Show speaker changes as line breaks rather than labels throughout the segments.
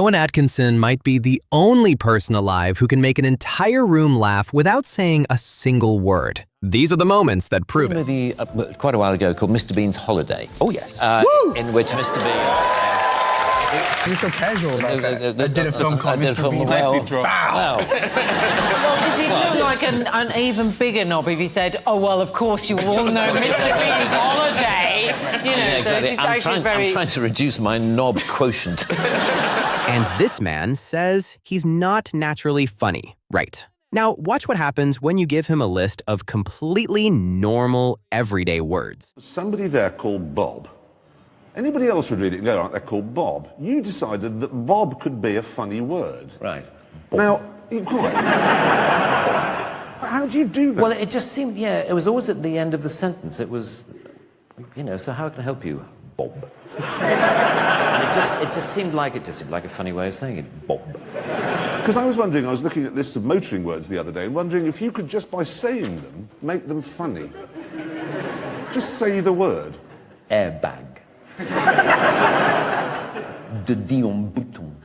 Rowan Atkinson might be the only person alive who can make an entire room laugh without saying a single word. These are the moments that prove it.
Movie quite a while ago called Mr. Bean's Holiday.
Oh, yes.
In which Mr. Bean...
You're so casual about that. I did a film called Mr. Bean's
Holiday.
Well, does he look like an even bigger knob if he said, oh, well, of course you all know Mr. Bean's Holiday? You know,
Yeah, exactly.
so
I'm trying to reduce my knob quotient.
And this man says he's not naturally funny, right? Now, watch what happens when you give him a list of completely normal, everyday words.
Somebody there called Bob. Anybody else would read it and go, right, they're called Bob. You decided that Bob could be a funny word.
Right.
Now, how do you do that?
Well, it just seemed, yeah, it was always at the end of the sentence. It was, you know, so how can I help you, Bob? And it just seemed like a funny way of saying it, Bob.
Because I was wondering, I was looking at lists of motoring words the other day and wondering if you could just by saying them, make them funny. Just say the word.
Airbag. De Dion Bouton.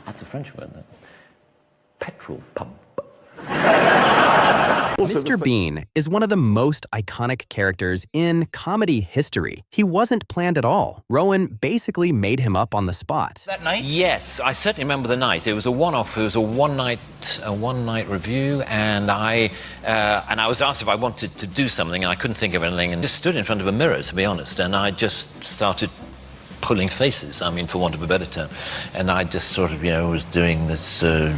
That's a French word, that. Petrol pump.
Mr. Bean is one of the most iconic characters in comedy history. He wasn't planned at all. Rowan basically made him up on the spot.
That night?
Yes, I certainly remember the night. It was a one-off. It was a one-night review, and I was asked if I wanted to do something, and I couldn't think of anything, and just stood in front of a mirror, to be honest, and I just started pulling faces, I mean, for want of a better term, and I just sort of, you know, was doing this. And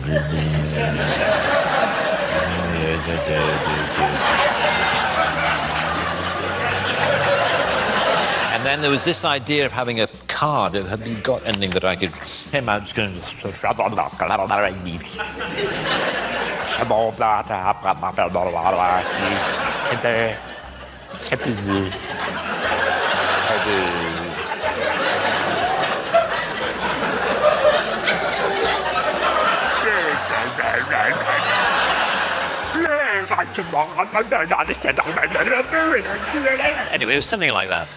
then there was this idea of having a card. Have you got anything that I could...
Him, I was going to...
Anyway, it was something like that.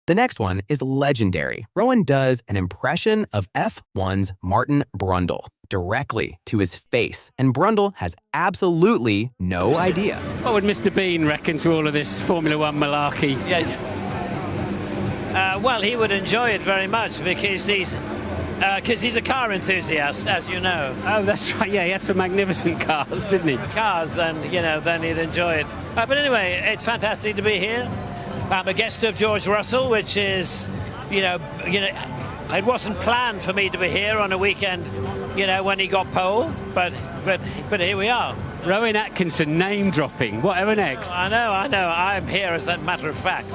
The next one is legendary. Rowan does an impression of F1's Martin Brundle directly to his face, and Brundle has absolutely no idea.
What would Mr. Bean reckon to all of this Formula One malarkey?
Yeah. Well, he would enjoy it very much because he's a car enthusiast, as you know.
Oh, that's right. Yeah, he had some magnificent cars, didn't he?
Cars, then he'd enjoy it. But anyway, it's fantastic to be here. I'm a guest of George Russell, which is, it wasn't planned for me to be here on a weekend, when he got pole, but here we are.
Rowan Atkinson name-dropping. Whatever next?
I know. I'm here as a matter of fact,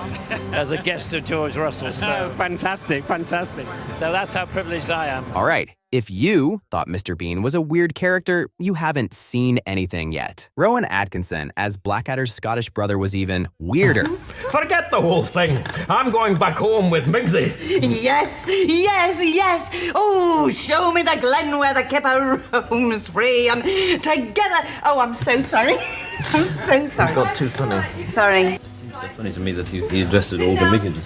as a guest of George Russell. So.
Oh, fantastic.
So that's how privileged I am.
All right. If you thought Mr. Bean was a weird character, you haven't seen anything yet. Rowan Atkinson as Blackadder's Scottish brother was even weirder.
Forget the whole thing. I'm going back home with Migsy.
Yes. Oh, show me the glen where the kipper roams free and together. Oh, I'm so sorry. I'm so sorry.
Got too funny.
Sorry.
It's so funny to me that he addressed it all to Miggins.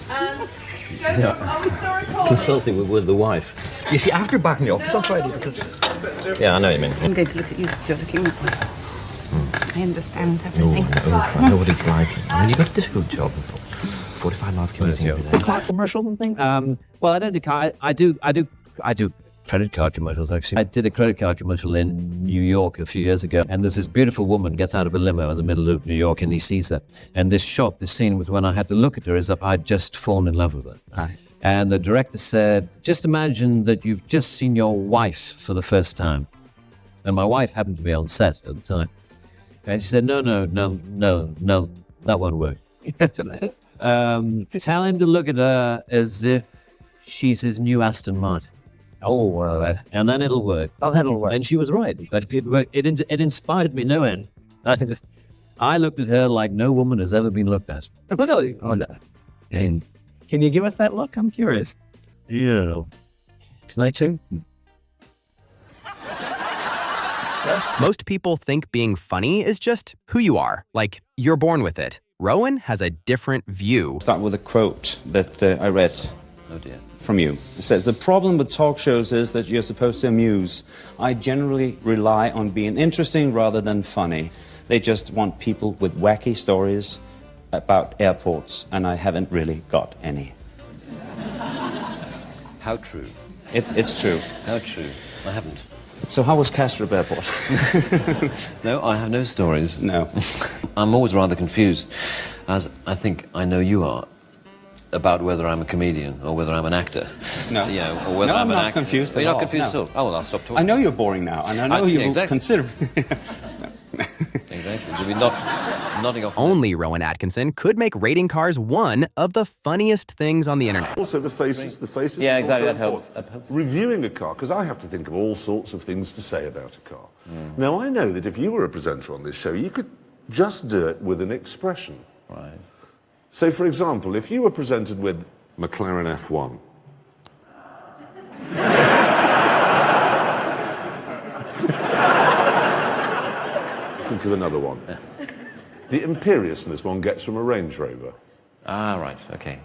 Consulting with the wife.
You see, after back in the office on Friday, I could...
Yeah, I know what you mean.
I'm going to look at you. You're looking that way. I understand everything.
I know what it's like. I mean, you've got a difficult job. 45 miles commuting every day.
Car commercial and thing?
Well, I don't do car. I do credit card commercials, actually. I did a credit card commercial in New York a few years ago, and there's this beautiful woman gets out of a limo in the middle of New York, and he sees her. And this scene was when I had to look at her as if I'd just fallen in love with her.
Aye.
And the director said, just imagine that you've just seen your wife for the first time. And my wife happened to be on set at the time. And she said, no, that won't work. Tell him to look at her as if she's his new Aston Martin. Oh, and then it'll work.
Oh, that'll work.
And she was right. But it inspired me no end. I looked at her like no woman has ever been looked at.
Can you give us that look? I'm curious.
Yeah. Can I too?
Most people think being funny is just who you are, like you're born with it. Rowan has a different view.
Start with a quote that I read.
Oh dear.
From you. It says, the problem with talk shows is that you're supposed to amuse. I generally rely on being interesting rather than funny. They just want people with wacky stories about airports, and I haven't really got any.
How true.
It's true.
How true. I haven't.
So how was Kastrup Airport?
No, I have no stories.
No.
I'm always rather confused, as I think I know you are, about whether I'm a comedian or whether I'm an actor.
No.
You know, or whether I'm an
not
actor.
confused at
You're not
all,
confused
no.
at all? Oh, well, I'll stop talking.
I know you're boring now, and I know you will
exactly.
consider...
Exactly. You'll be nodding off.
Only Rowan Atkinson could make rating cars one of the funniest things on the internet.
Also, the faces.
Yeah, exactly,
also
that helps.
important. Reviewing a car, because I have to think of all sorts of things to say about a car. Now, I know that if you were a presenter on this show, you could just do it with an expression.
Right.
So, for example, if you were presented with McLaren F1, think of another one. The imperiousness one gets from a Range Rover.
Ah, right. Okay.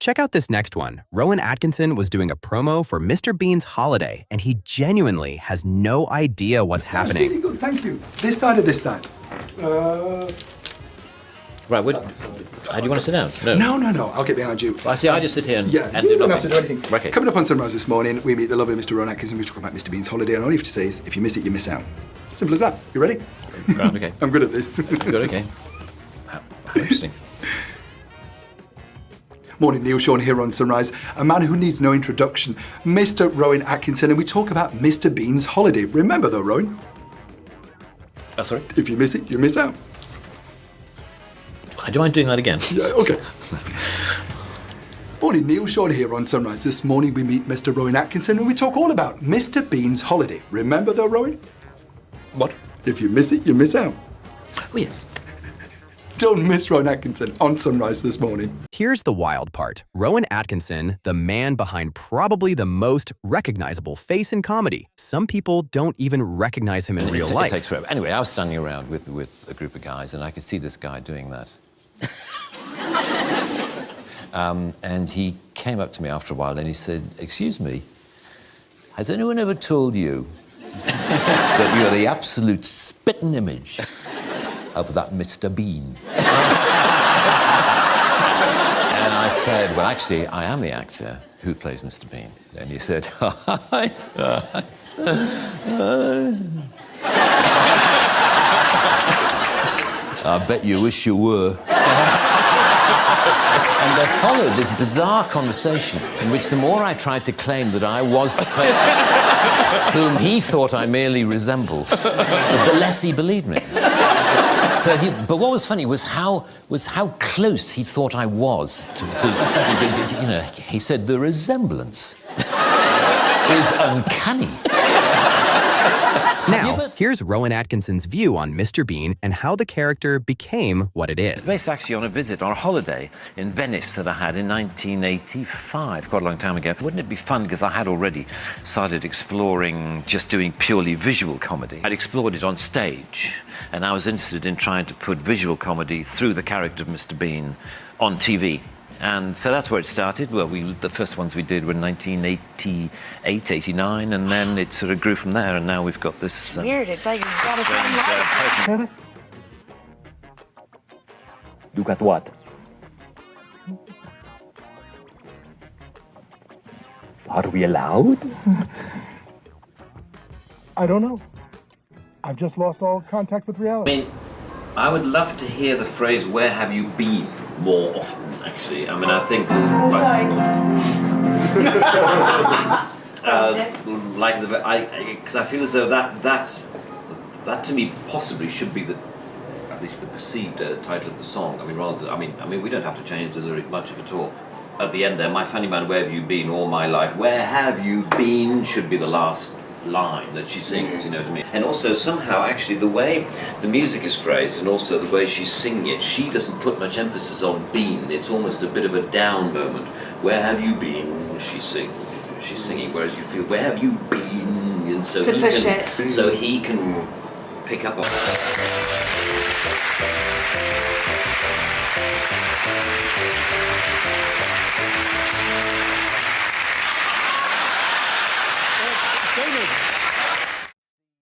Check out this next one. Rowan Atkinson was doing a promo for Mr. Bean's holiday, and he genuinely has no idea what's happening.
Really good, thank you. This side or this side?
Right, how do you want to sit down?
No, I'll get behind you.
I see, I just sit here and,
Yeah,
and
you
do
don't
nothing.
have to do anything.
Okay.
Coming up on Sunrise this morning, we meet the lovely Mr. Rowan Atkinson. We talk about Mr. Bean's holiday, and all you have to say is, if you miss it, you miss out. Simple as that. You ready?
Right, okay.
I'm good at this.
Good, okay. How interesting.
Morning, Neil Sean here on Sunrise. A man who needs no introduction, Mr. Rowan Atkinson, and we talk about Mr. Bean's holiday. Remember though, Rowan,
Sorry?
if you miss it, you miss out.
Do you mind doing that again?
Yeah, okay. Morning, Neil Sean here on Sunrise. This morning we meet Mr. Rowan Atkinson and we talk all about Mr. Bean's holiday. Remember though, Rowan?
What?
If you miss it, you miss out.
Oh, yes.
Don't miss Rowan Atkinson on Sunrise this morning.
Here's the wild part. Rowan Atkinson, the man behind probably the most recognizable face in comedy. Some people don't even recognize him in real life.
It takes forever. Anyway, I was standing around with a group of guys, and I could see this guy doing that. And he came up to me after a while, and he said, "Excuse me, has anyone ever told you that you're the absolute spitting image of that Mr. Bean?" And I said, "Well, actually, I am the actor who plays Mr. Bean." And he said, "I bet you wish you were." And there followed this bizarre conversation in which the more I tried to claim that I was the person whom he thought I merely resembled, the less he believed me. But what was funny was how close he thought I was to you know, he said the resemblance is uncanny.
Now, here's Rowan Atkinson's view on Mr. Bean and how the character became what it is.
It's based actually on a visit, on a holiday in Venice that I had in 1985, quite a long time ago. Wouldn't it be fun, because I had already started exploring just doing purely visual comedy. I'd explored it on stage, and I was interested in trying to put visual comedy through the character of Mr. Bean on TV. And so that's where it started. Well, the first ones we did were in 1988, 89, and then it sort of grew from there, and now we've got this...
Weird, it's like it's got its own life.
You got what? Are we allowed?
I don't know. I've just lost all contact with reality.
I mean, I would love to hear the phrase, where have you been, more often, actually. I mean, I think...
Oh, sorry.
Because I feel as though that to me possibly should be at least the perceived title of the song. I mean, we don't have to change the lyric much of it all. At the end there, my funny man, where have you been all my life? Where have you been should be the last line that she sings, you know what I mean? And also somehow actually the way the music is phrased and also the way she's singing it, she doesn't put much emphasis on been. It's almost a bit of a down moment. Where have you been? She's singing, whereas you feel, where have you been? And so he can pick up on it.